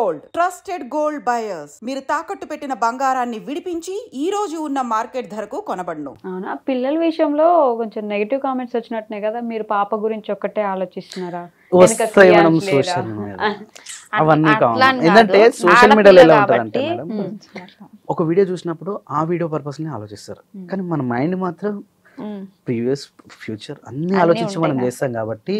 Gold, trusted gold buyers. మీరు తాకట్టు పెట్టిన బంగారాన్ని విడిపించి ఈ రోజు ఉన్న మార్కెట్ ధరకు కొనబడును. అవునా, పిల్లల విషయంలో కొంచెం నెగిటివ్ కామెంట్స్ వచ్చినట్టున్నాయి కదా, మీరు పాప గురించి ఒక్కటే ఆలోచిస్తున్నారా? అవన్నీ ఏంటంటే సోషల్ మీడియాలో ఎలా ఉంటుందంటే మేడం, ఒక వీడియో చూసినప్పుడు ఆ వీడియో పర్పస్ ని ఆలోచిస్తారు, కానీ మన మైండ్ మాత్రం ప్రీవియస్ ఫ్యూచర్ అన్ని ఆలోచించి మనం చేస్తాం కాబట్టి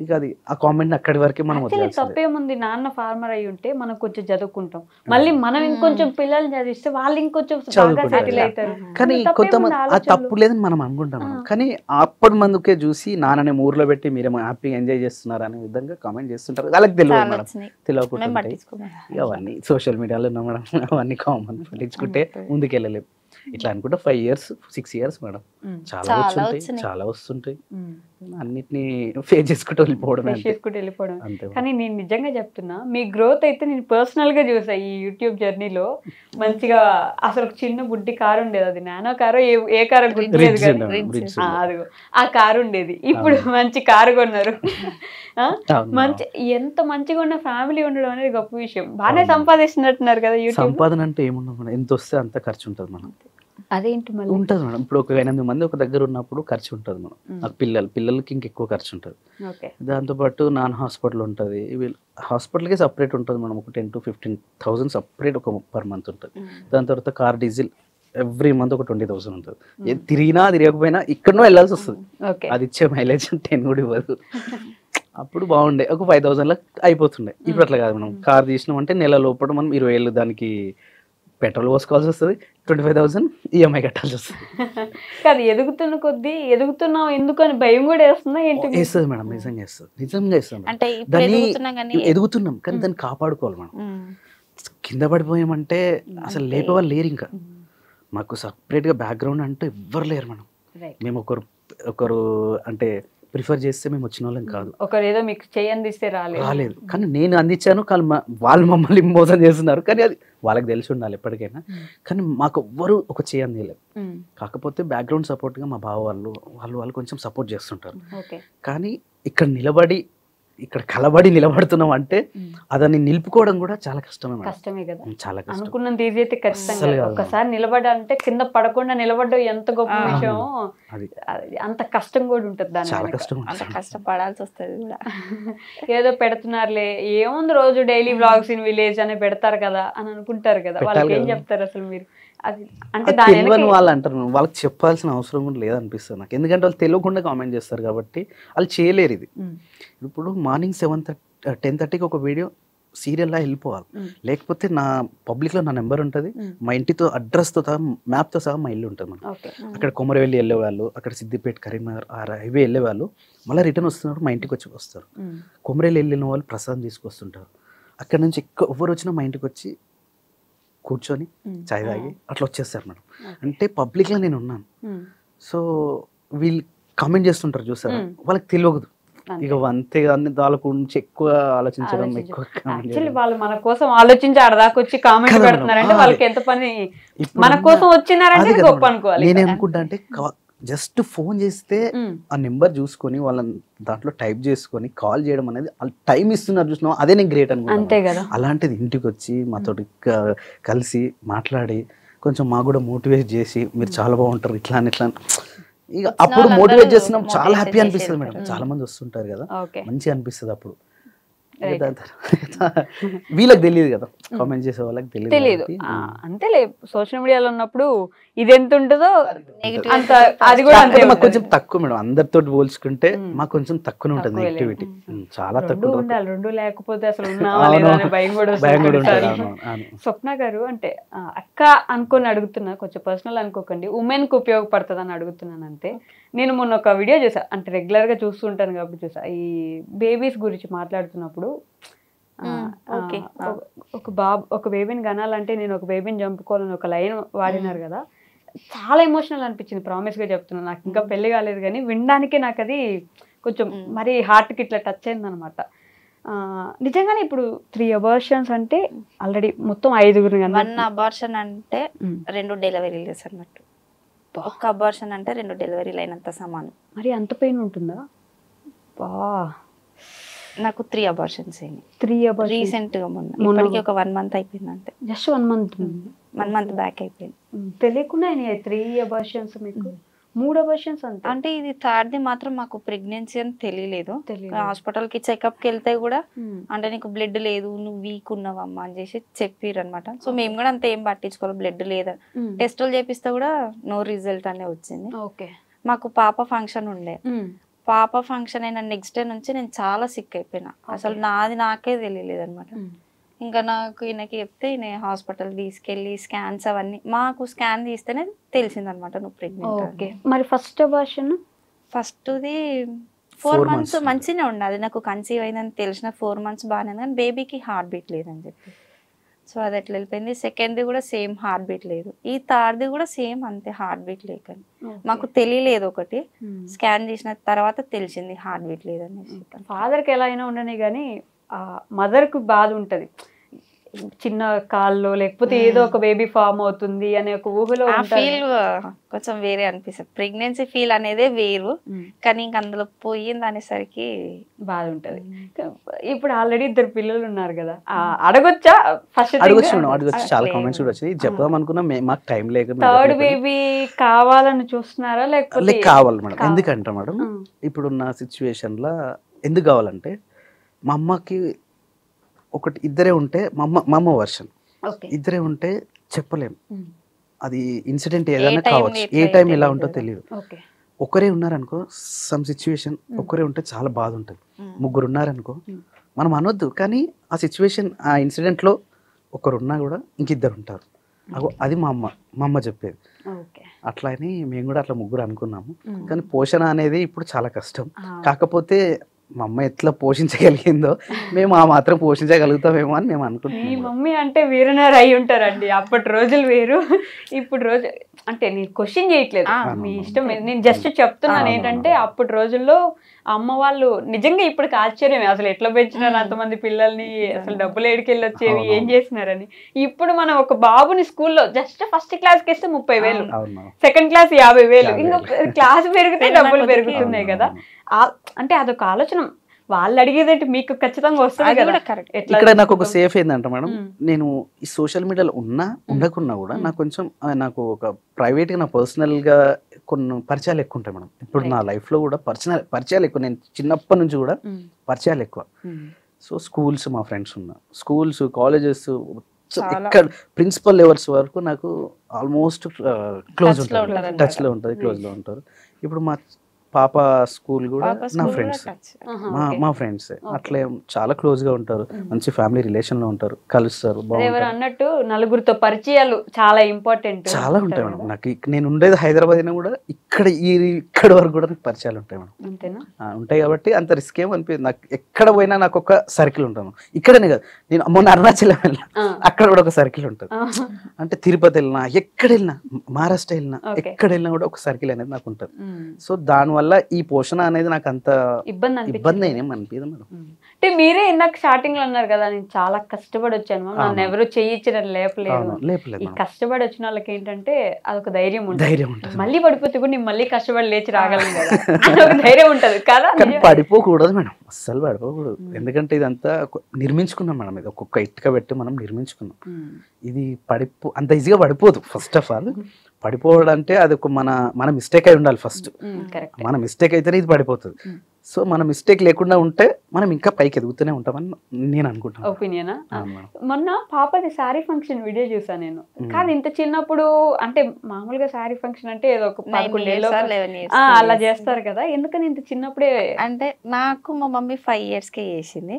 ఇక అది ఆ కామెంట్ అక్కడి వరకే మనం తప్పేముంది. నాన్న ఫార్మర్ అయి ఉంటే మనం కొంచెం చదువుకుంటాం, మళ్ళీ మనం ఇంకొంచెం పిల్లల్ని చదివిస్తే వాళ్ళు ఇంకొంచెం సెటిల్ అవుతారు. కానీ కొంతమంది ఆ తప్పు లేదని మనం అనుకుంటాం, కానీ అప్పటి మందుకే చూసి నాన్నని ఊర్లో పెట్టి మీరేమో హ్యాపీగా ఎంజాయ్ చేస్తున్నారు అనే విధంగా కామెంట్ చేస్తుంటారు. వాళ్ళకి తెలియదు మేడం, తెలియకుండా అవన్నీ సోషల్ మీడియాలో ఉన్నా మేడం, అవన్నీ కామన్, పట్టించుకుంటే ముందుకు వెళ్ళలేము. ఇట్లా అనుకుంటే 5 years 6 years మేడం, చాలా వస్తుంటాయి, అన్నిటిని ఫేస్ చేసుకుంటూ వెళ్ళిపోవడం. కానీ నేను నిజంగా చెప్తున్నా, మీ గ్రోత్ అయితే నేను పర్సనల్ గా చూసా ఈ యూట్యూబ్ జర్నీలో. మంచిగా అసలు ఒక చిన్న బుడ్డి కారు ఉండేది, అది నానో కారు ఏ కారు గుర్తులేదు కానీ అదిగో ఆ కారు ఉండేది, ఇప్పుడు మంచి కారు కొన్నారు. మంచి ఎంత మంచిగా ఉన్న ఫ్యామిలీ ఉండడం అనేది గొప్ప విషయం. బాగానే సంపాదిస్తున్నట్టున్నారు కదా యూట్యూబ్. సంపాదన అంటే ఏముండదు మేడం, ఎంత వస్తే అంత ఖర్చు ఉంటుంది మనం. అదేంటి మళ్ళీ ఉంటుంది మేడం, ఇప్పుడు ఒక 8 మంది ఒక దగ్గర ఉన్నప్పుడు ఖర్చు ఉంటుంది మనం, ఆ పిల్లలకి ఇంకెక్కువ ఖర్చు ఉంటుంది. దాంతోపాటు నాన్ హాస్పిటల్ ఉంటుంది, హాస్పిటల్కి సపరేట్ ఉంటుంది మనం, ఒక 10,000 to 15,000 సపరేట్ ఒక పర్ మంత్ ఉంటుంది. దాని తర్వాత కార్ డీజిల్ ఎవ్రీ మంత్ ఒక 20,000 ఉంటుంది. తిరిగినా తిరగకపోయినా ఇక్కడనో వెళ్ళాల్సి వస్తుంది, అది ఇచ్చే మైలేజ్ 10 కూడా ఇవ్వదు. అప్పుడు బాగుండే, ఒక 5,000 అయిపోతుండే. ఇప్పుడు అట్లా కాదు, మనం కార్ తీసినాం అంటే నెల లోపల మనం 20,000 దానికి పెట్రోల్ పోసుకోవాల్సి వస్తుంది, 25,000 ఈఎంఐ కట్టాల్సి వస్తుంది. అది ఎదుగుతున్న కొద్దీ ఎదుగుతున్నాం ఎందుకని భయం కూడా వేస్తుందా ఏంటి? వేస్తుంది మేడం, నిజంగా వేస్తుంది, నిజంగా వేస్తుంది. దాన్ని ఎదుగుతున్నాం కానీ దాన్ని కాపాడుకోవాలి మనం. కింద పడిపోయామంటే అసలు లేపేవాళ్ళు లేరు, ఇంకా మాకు సపరేట్గా బ్యాక్గ్రౌండ్ అంటూ ఎవ్వరు లేరు మేడం. మేము ఒకరు అంటే ప్రిఫర్ చేస్తే మేము వచ్చిన వాళ్ళం కాదు, ఒకరు ఏదో మీకు చేయందిస్తే రాలేదు. కానీ నేను అందించాను, వాళ్ళు మమ్మల్ని మోసం చేస్తున్నారు, కానీ అది వాళ్ళకి తెలిసి ఉండాలి ఎప్పటికైనా. కానీ మాకు ఎవ్వరు ఒక చేయందిలేదు, కాకపోతే బ్యాక్గ్రౌండ్ సపోర్ట్గా మా బావ వాళ్ళు కొంచెం సపోర్ట్ చేస్తుంటారు. కానీ ఇక్కడ కలబడి నిలబడుతున్నాం అంటే అదని నిలుపుకోవడం కూడా చాలా కష్టమే కదా. చాలా కష్టం. అనుకున్నంత ఈజీ అయితే ఖచ్చితంగా ఒకసారి నిలబడాలంటే కింద పడకుండా నిలబడ్డం ఎంత గొప్ప విషయం, అంత కష్టం కూడా ఉంటుంది, దాని చాలా కష్టం, కష్టపడాల్సి వస్తుంది కూడా. ఏదో పెడుతున్నారులే, ఏముంది రోజు డైలీ వ్లాగ్స్ ఇన్ విలేజ్ అని పెడతారు కదా అని అనుకుంటారు కదా, వాళ్ళకి ఏం చెప్తారు అసలు మీరు? అది అంటే తెలియని వాళ్ళు అంటారు, వాళ్ళకి చెప్పాల్సిన అవసరం కూడా లేదనిపిస్తుంది నాకు, ఎందుకంటే వాళ్ళు తెలియకుండా కామెంట్ చేస్తారు కాబట్టి వాళ్ళు చేయలేరు. ఇది ఇప్పుడు మార్నింగ్ 10:30కి ఒక వీడియో సీరియల్లా వెళ్ళిపోవాలి, లేకపోతే నా పబ్లిక్లో నా నెంబర్ ఉంటుంది, మా ఇంటితో అడ్రస్తో సహా మ్యాప్తో సహా మా ఇల్లు ఉంటుంది. మనం అక్కడ కొమరవెల్లి వెళ్ళేవాళ్ళు, అక్కడ సిద్దిపేట కరీంనగర్ ఆ హైవే వెళ్ళేవాళ్ళు మళ్ళీ రిటర్న్ వస్తున్నారు, మా ఇంటికి వస్తారు. కొమరవెల్లి వెళ్ళిన వాళ్ళు ప్రసాదం తీసుకొస్తుంటారు, అక్కడ నుంచి ఎవరు వచ్చినా మా ఇంటికి వచ్చి కూర్చొని చాయ్ తాగి అట్లా వచ్చేస్తారు మేడం. అంటే పబ్లిక్లో నేను ఉన్నాను, సో వీళ్ళు కామెంట్ చేస్తుంటారు చూసారు, వాళ్ళకి తెలియదు ఇక అంతే, వాళ్ళ గురించి ఎక్కువ ఆలోచించడం, ఎక్కువ వాళ్ళు మన కోసం ఆలోచించి ఆడదాకా వచ్చి కామెంట్ పెడుతున్నారంటే వాళ్ళకి ఎంత పని, మన కోసం వచ్చినారంటే గొప్ప అనుకోవాలి. నేను అనుకుంటా అంటే జస్ట్ ఫోన్ చేస్తే ఆ నెంబర్ చూసుకొని వాళ్ళని దాంట్లో టైప్ చేసుకొని కాల్ చేయడం అనేది టైం ఇస్తున్నారు చూసినా, అదే నేను గ్రేట్ అనుకుంటా. అలాంటిది ఇంటికి వచ్చి మాతో కలిసి మాట్లాడి కొంచెం మాకు కూడా మోటివేట్ చేసి మీరు చాలా బాగుంటారు ఇట్లా అని ఇట్లా, ఇక అప్పుడు మోటివేట్ చేస్తున్నాం, చాలా హ్యాపీ అనిపిస్తుంది మేడం. చాలా మంది వస్తుంటారు కదా, మంచిగా అనిపిస్తుంది అప్పుడు. వీళ్ళకి తెలియదు కదా, కామెంట్ చేసే వాళ్ళకి తెలియదు. అంతేలే, సోషల్ మీడియాలో ఉన్నప్పుడు ఇది ఎంత ఉంటుందో అంత, అది కూడా అంతే. మాకు కొంచెం తక్కువ మేడం, అందరితో పోల్చుకుంటే మాకు కొంచెం తక్కువ ఉంటుంది నెగిటివిటీ, చాలా తక్కువ ఉండాలి. రెండు లేకపోతే అసలు భయం కూడా. స్వప్న గారు, అంటే అక్క అనుకొని అడుగుతున్నా, కొంచెం పర్సనల్ అనుకోకండి, ఉమెన్ కు ఉపయోగపడుతుంది అని అడుగుతున్నాను అంతే. నేను మొన్న ఒక వీడియో చూసా, అంటే రెగ్యులర్ గా చూస్తుంటాను కాబట్టి చూసా, ఈ బేబీస్ గురించి మాట్లాడుతున్నప్పుడు ఒక బేబీని కనాలంటే నేను ఒక బేబీని చంపుకోవాలని ఒక లైన్ వాడినారు కదా, చాలా ఎమోషనల్ అనిపించింది. ప్రామిస్ గా చెప్తున్నాను, నాకు ఇంకా పెళ్లి కాలేదు కానీ వినడానికి నాకు అది కొంచెం మరి హార్ట్కి ఇట్లా టచ్ అయింది అనమాట. నిజంగానే ఇప్పుడు 3 అబార్షన్స్ అంటే ఆల్రెడీ మొత్తం 5 1 అబార్షన్ అంటే 2 డెలివరీలు అన్నట్టు, ఒక అబార్షన్ అంటే 2 డెలివరీలు అయినంత సమానం. మరి అంత పెయిన్ ఉంటుందా? బా నాకు 3 అబార్షన్స్ అయినాయి. 3 అబార్షన్స్ రీసెంట్ గా మొన్న ఇప్పటికి ఒక 1 month అయిపోయింది అంతే. Just 1 month. 1 month బ్యాక్ అయిపోయింది. తెలియకుండా అయినాయి 3 అబార్షన్స్ మీకు. 3 అబార్షన్స్ అంతే. అంటే ఇది థర్డ్ది మాత్రం మాకు ప్రెగ్నెన్సీ అని తెలియలేదు. హాస్పిటల్ కి చెకప్ కి వెళ్తే కూడా అంటే నీకు బ్లడ్ లేదు, నువ్వు వీక్ ఉన్నావమ్మా అని చేసి చెప్పారు అనమాట. సో మేము కూడా అంత ఏం పట్టించుకోవాలి, బ్లడ్ లేదని. టెస్టులు చేపిస్తే కూడా నో రిజల్ట్ అనే వచ్చింది. ఓకే. మాకు పాప ఫంక్షన్ ఉండే, పాప ఫంక్షన్ అయిన నెక్స్ట్ డే నుంచి నేను చాలా సిక్ అయిపోయినా. అసలు నాకే తెలియలేదు అనమాట. ఇంకా నాకు ఈయనకి చెప్తే ఈయన హాస్పిటల్ తీసుకెళ్ళి స్కాన్స్ అవన్నీ, మాకు స్కాన్ తీస్తేనే తెలిసిందనమాట నువ్వు ప్రెగ్నెంట్. ఓకే. మరి ఫస్ట్ అబార్షన్? ఫస్ట్ది 4 months మంచిగానే ఉన్నది, నాకు కన్సీవ్ అయిందని తెలిసిన 4 months బాగానే ఉంది, కానీ బేబీకి హార్ట్ బీట్ లేదని చెప్పి. సో అది ఎట్లా వెళ్ళిపోయింది. సెకండ్ది కూడా సేమ్ హార్ట్ బీట్ లేదు, ఈ థర్డ్ది కూడా సేమ్ అంతే హార్ట్ బీట్ లేకని. మాకు తెలియలేదు, ఒకటి స్కాన్ చేసిన తర్వాత తెలిసింది హార్ట్ బీట్ లేదని. ఫాదర్కి ఎలా అయినా ఉండని కానీ మదర్కు బాధ ఉంటుంది, చిన్న కాల్లో లేకపోతే ఏదో ఒక బేబీ ఫామ్ అవుతుంది అనే ఒక ఊహలో. ఆ ఫీల్ కొంచెం వేరే అనిపిస్తుంది. ప్రెగ్నెన్సీ ఫీల్ అనేదే వేరు, కానీ ఇంక అందులో పోయింది అనేసరికి బాధ ఉంటది. ఇప్పుడు ఆల్రెడీ 2 పిల్లలు ఉన్నారు కదా, అడగొచ్చా? ఫస్ట్ అడగొచ్చు, చాలా కామెంట్స్ కూడా వచ్చాయి. చెప్దాం అనుకున్నా మాకు టైం లేక. థర్డ్ బేబీ కావాలని చూస్తున్నారా లేకపోతే? కావాలి మేడం. ఎందుకంటే మేడం ఇప్పుడున్న సిచ్యువేషన్ లా ఎందుకు కావాలంటే, మా అమ్మకి ఒకటి ఇద్దరే ఉంటే, మా అమ్మ వర్షన్ ఇద్దరే ఉంటే చెప్పలేము, అది ఇన్సిడెంట్ ఏదైనా కావచ్చు, ఏ టైం ఎలా ఉంటుందో తెలియదు. ఒకరే ఉన్నారనుకో సమ్ సిచ్యువేషన్, ఒకరే ఉంటే చాలా బాధ ఉంటుంది. 3 ఉన్నారనుకో మనం అనొద్దు, కానీ ఆ సిచ్యువేషన్ ఆ ఇన్సిడెంట్లో ఒకరు ఉన్నా కూడా ఇంకిద్దరు ఉంటారు. అది మా అమ్మ చెప్పేది. అట్లా అని మేము కూడా అట్లా 3 అనుకున్నాము. కానీ పోషణ అనేది ఇప్పుడు చాలా కష్టం. కాకపోతే మా అమ్మ ఎట్లా పోషించగలిగిందో మేము ఆ మాత్రం పోషించగలుగుతామేమో అని మేము అనుకుంటున్నాం. మీ మమ్మీ అంటే వీరనారు అయి ఉంటారండి. అప్పటి రోజులు వేరు, ఇప్పుడు రోజు అంటే నేను క్వశ్చన్ చేయట్లేదు, మీ ఇష్టం. నేను జస్ట్ చెప్తున్నాను ఏంటంటే అప్పటి రోజుల్లో అమ్మ వాళ్ళు నిజంగా ఇప్పటికి ఆశ్చర్యమే, అసలు ఎట్లా పెంచినారు అంతమంది పిల్లల్ని, అసలు డబ్బులు ఏడికెళ్ళి వచ్చేవి, ఏం చేసినారని. ఇప్పుడు మనం ఒక బాబుని స్కూల్లో జస్ట్ ఫస్ట్ క్లాస్కి ఇస్తే 30,000, సెకండ్ క్లాస్ 50,000, ఇంకొక క్లాస్ పెరిగితే డబ్బులు పెరుగుతున్నాయి కదా. అంటే అదొక ఆలోచన. వాళ్ళు అడిగేదంటే మీకు ఖచ్చితంగా వస్తుంది కదా. ఇక్కడ నాకు ఒక సేఫ్ ఏంటంటే మేడం, నేను ఈ సోషల్ మీడియాలో ఉండకున్నా కూడా నాకు ఒక ప్రైవేట్ గా, నా పర్సనల్ గా కొన్ని పరిచయాలు ఎక్కువ ఉంటాయి మేడం. ఇప్పుడు నా లైఫ్ లో కూడా పరిచయాలు ఎక్కువ. నేను చిన్నప్పటి నుంచి కూడా పరిచయాలు ఎక్కువ. సో స్కూల్స్, మా ఫ్రెండ్స్ స్కూల్స్, కాలేజెస్, ఇక్కడ ప్రిన్సిపల్ లెవెల్స్ వరకు నాకు ఆల్మోస్ట్ క్లోజ్ ఉంటుంది, టచ్ లో ఉంటుంది, క్లోజ్ లో ఉంటారు. ఇప్పుడు మా పాప స్కూల్ కూడా నా ఫ్రెండ్స్, మా ఫ్రెండ్స్ అట్లే చాలా క్లోజ్ గా ఉంటారు, మంచి ఫ్యామిలీ రిలేషన్ లో ఉంటారు, కలుస్తారు. అన్నట్టు నలుగురితో పరిచయాలు చాలా ఇంపార్టెంట్, చాలా ఉంటాయి మేడం. నాకు నేను ఉండేది హైదరాబాద్ అయినా కూడా ఇక్కడ వరకు కూడా నాకు పరిచయాలు ఉంటాయి మేడం. ఉంటాయి కాబట్టి అంత రిస్క్ ఏమో అనిపించదు నాకు. ఎక్కడ పోయినా నాకు ఒక సర్కిల్ ఉంటాను. ఇక్కడనే కదా, నేను మొన్న అరుణాచలం వెళ్ళినా, అక్కడ కూడా ఒక సర్కిల్ ఉంటుంది. అంటే తిరుపతి వెళ్ళినా, ఎక్కడ వెళ్ళినా, మహారాష్ట్ర వెళ్ళినా, ఎక్కడ వెళ్ళినా కూడా ఒక సర్కిల్ అనేది నాకు ఉంటుంది. సో దానివల్ల ఈ పోషణ అనేది నాకు అంత ఇబ్బంది ఏం అనిపించదు మేడం. అంటే మీరే ఇందాక స్టార్టింగ్ లో అన్నారు కదా, నేను చాలా కష్టపడి వచ్చాను, నన్ను ఎవరు చేయించడం లేపలేదు. ఈ కష్టపడి వచ్చిన వాళ్ళకి ఏంటంటే అదొక ధైర్యం ఉంటుంది. మళ్ళీ పడిపోతే కూడా నేను మళ్ళీ కష్టపడి లేచి రాగలను కదా, అదొక ధైర్యం ఉంటది కదా. పడిపోకూడదు మేడం, అస్సలు పడిపోకూడదు. ఎందుకంటే ఇదంతా నిర్మించుకున్నాం మేడం, ఇది ఒక్కొక్క ఇటుక పెట్టి మనం నిర్మించుకున్నాం. ఇది అంత ఈజీగా పడిపోదు. ఫస్ట్ ఆఫ్ ఆల్ పడిపోవడం అంటే అది ఒక మన మిస్టేక్ అయి ఉండాలి ఫస్ట్. మన మిస్టేక్ అయితేనే ఇది పడిపోతుంది. సో మన మిస్టేక్ లేకుండా ఉంటే మనం ఇంకా పైకి ఎదుగుతూనే ఉంటామని నేను అనుకుంటాను. ఒపీనియనా? మొన్న పాపది శారీ ఫంక్షన్ వీడియో చూసాను నేను. కానీ ఇంత చిన్నప్పుడు అంటే మామూలుగా శారీ ఫంక్షన్ అంటే ఏదో ఒక 11 ఏళ్ళు అలా చేస్తారు కదా, ఎందుకని ఇంత చిన్నప్పుడే? అంటే నాకు మా మమ్మీ 5 years కే చేసింది.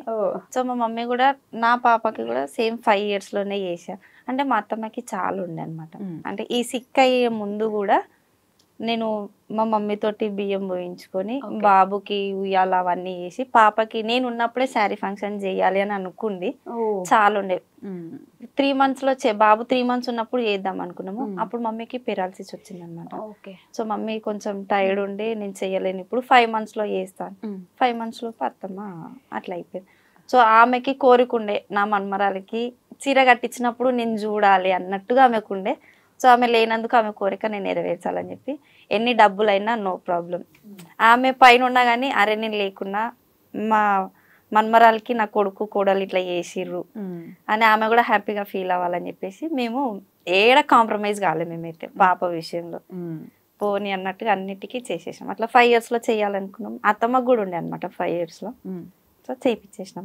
సో మా మమ్మీ కూడా నా పాపకి కూడా సేమ్ 5 years లోనే చేశాను. అంటే మా అత్తమ్మకి చాలా ఉండే అనమాట. అంటే ఈ సిక్ అయ్యే ముందు కూడా నేను మా మమ్మీ తోటి బియ్యం పోయించుకొని బాబుకి ఉయ్యాల అవన్నీ వేసి, పాపకి నేను ఉన్నప్పుడే శారీ ఫంక్షన్ చేయాలి అని అనుకుంది. చాలా ఉండే. 3 months లో బాబు 3 months ఉన్నప్పుడు చేద్దాం అనుకున్నాము. అప్పుడు మమ్మీకి పెరాలసిస్ వచ్చింది అనమాట. సో మమ్మీ కొంచెం టైర్డ్ ఉండి నేను చెయ్యలేను, ఇప్పుడు 5 months లో చేస్తాను. 5 months లో అత్తమ్మ అట్లా అయిపోయింది. సో ఆమెకి కోరికుండే నా మన్మరాలకి చీర కట్టించినప్పుడు నేను చూడాలి అన్నట్టుగా ఆమెకుండే. సో ఆమె లేనందుకు ఆమె కోరిక నేను నెరవేర్చాలని చెప్పి ఎన్ని డబ్బులైనా నో ప్రాబ్లం. ఆమె పైన ఉన్నా కానీ అరే నేను లేకున్నా మా మన్మరాలకి నా కొడుకు కోడలు ఇట్లా చేసిర్రు అని ఆమె కూడా హ్యాపీగా ఫీల్ అవ్వాలని చెప్పేసి మేము ఏడ కాంప్రమైజ్ కాలేదు మేమైతే పాప విషయంలో. పోనీ అన్నట్టుగా అన్నిటికీ చేసేసాం. అట్లా 5 years లో చేయాలనుకున్నాం. అత్తమ్మకు కూడా ఉండే అనమాట 5 years లో. సో చేయించేసినాం.